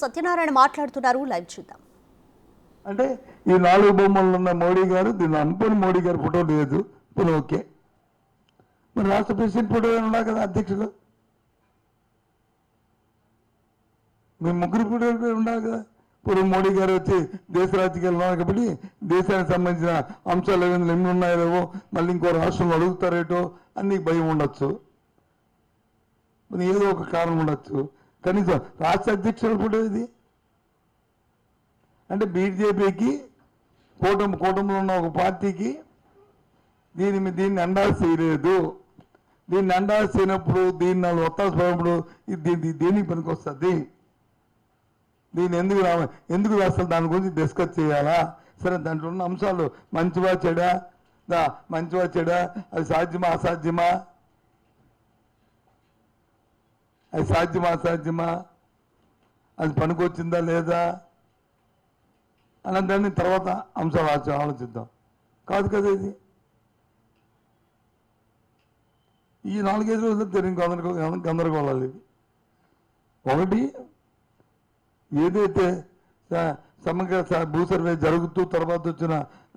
సత్యనారాయణ మాట్లాడుతున్నారు. లైవ్ చూద్దాం. అంటే ఈ 4 బొమ్మలు ఉన్న మోడీ గారు దీన్ని అనుకుని మోడీ గారి ఫోటో లేదు. ఇప్పుడు ఓకే, మరి రాష్ట్ర ప్రెసిడెంట్ ఫోటో ఉన్నా కదా అధ్యక్షులు, మీ ముగ్గురు ఫోటో ఉండాలి కదా. ఇప్పుడు మోడీ గారు వచ్చి దేశ రాజకీయాలు ఉన్నారు కాబట్టి దేశానికి సంబంధించిన అంశాలు ఎన్ని ఉన్నాయో లేవో మళ్ళీ ఇంకో రాష్ట్రంలో అడుగుతారేటో అన్ని భయం ఉండొచ్చు, ఏదో ఒక కారణం ఉండొచ్చు. కనీసం రాష్ట్ర అధ్యక్షుల ఫోటో ఇది అంటే బీజేపీకి కూటమిలో ఉన్న ఒక పార్టీకి దీన్ని అండాల్సి చేయలేదు. దీన్ని అండాల్సి చేయనప్పుడు దీన్ని వాళ్ళు ఒత్తాసపడినప్పుడు దీనికి పనికి వస్తుంది. దీన్ని ఎందుకు అసలు దాని గురించి డిస్కస్ చేయాలా? సరే, దాంట్లో ఉన్న అంశాలు మంచివా చెడా, అది సాధ్యమా అసాధ్యమా, అది పనికొచ్చిందా లేదా అన్నదాన్ని తర్వాత అంశాలు ఆలోచిద్దాం. కాదు కదా ఇది. ఈ 4-5 రోజులు తెలియని గందరగోళాలు ఇది. ఒకటి, ఏదైతే సమగ్ర భూ సర్వే జరుగుతూ తర్వాత వచ్చిన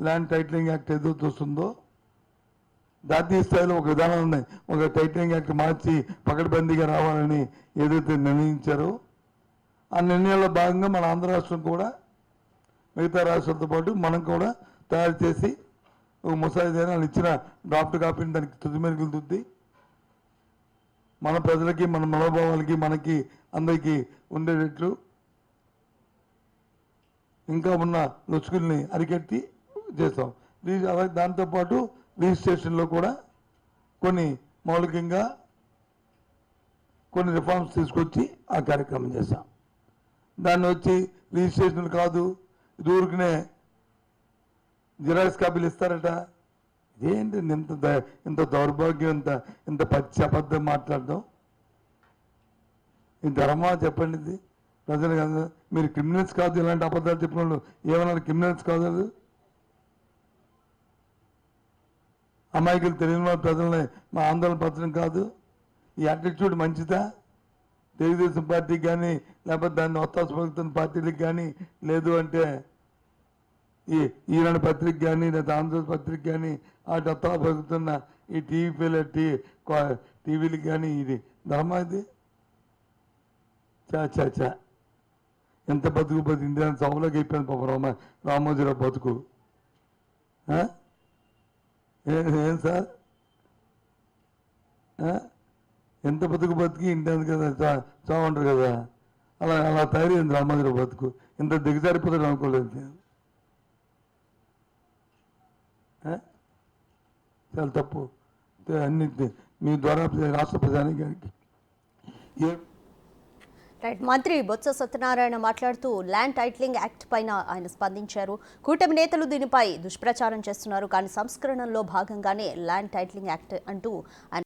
ల్యాండ్ టైటిలింగ్ యాక్ట్ ఏదైతే వస్తుందో జాతీయ స్థాయిలో ఒక విధానం ఉన్నాయి. ఒక టైటిలింగ్ యాక్ట్ మార్చి పకడ్బందీగా రావాలని ఏదైతే నిర్ణయించారో ఆ నిర్ణయాల్లో భాగంగా మన ఆంధ్ర రాష్ట్రం కూడా మిగతా రాష్ట్రాలతో పాటు మనం కూడా తయారు చేసి ఒక ముసాయిదా ఇచ్చిన డ్రాఫ్ట్ కాపీని దానికి తుది మెరుగులు దిద్ది మన ప్రజలకి, మన మనోభావాలకి, మనకి అందరికీ ఉండేటట్లు ఇంకా ఉన్న లొచ్చుకుల్ని అరికెట్టి చేస్తాం. అలాగే దాంతోపాటు రిజిస్ట్రేషన్లో కూడా మౌలికంగా కొన్ని రిఫార్మ్స్ తీసుకొచ్చి ఆ కార్యక్రమం చేస్తాం. దాన్ని వచ్చి రిజిస్ట్రేషన్ కాదు, ఇది ఊరికనే జిరాక్స్ కాపీలు ఇస్తారట. ఇదేంటి ఇంత దౌర్భాగ్యం, ఇంత పచ్చి అబద్ధం మాట్లాడడం? ఈ ధర్మా చెప్పండి. ఇది ప్రజలు కాదు, మీరు క్రిమినల్స్ కాదు. ఇలాంటి అబద్ధాలు చెప్పిన వాళ్ళు ఏమన్నారు? క్రిమినల్స్ కాదు, అది అమాయకులు తెలియని వాళ్ళ ప్రజల్ని మా ఆందోళన పరచడం కాదు. ఈ యాటిట్యూడ్ మంచిదా? తెలుగుదేశం పార్టీకి కానీ లేకపోతే దాన్ని ఒత్తాసపడుతున్న పార్టీలకు కానీ, లేదు అంటే ఈనాడు పత్రిక కానీ లేదా ఆంధ్రప్రదేశ్ పత్రిక కానీ అటు ఒత్తాసపడుతున్న ఈ టీవీలకు కానీ ఇది ధర్మా? ఇది చా ఎంత బతుకు ఇండియా సభలోకి అయిపోయింది పాప రామోజీరావు బతుకు. ఏం సార్, ఎంత బతికి ఇండియా కదా చావంటారు కదా, అలా తయారైంది రామోజీరావు బతుకు. ఇంత దిగజారిపోతాడు అనుకోలేదు నేను. చాలా తప్పు. అన్ని మీ ద్వారా రాష్ట్ర ప్రజానికి మంత్రి బొత్స సత్యనారాయణ మాట్లాడుతూ ల్యాండ్ టైటిలింగ్ యాక్ట్ పైన ఆయన స్పందించారు. కూటమి నేతలు దీనిపై దుష్ప్రచారం చేస్తున్నారు, కానీ సంస్కరణలో భాగంగానే ల్యాండ్ టైటిలింగ్ యాక్ట్ అంటూ ఆయన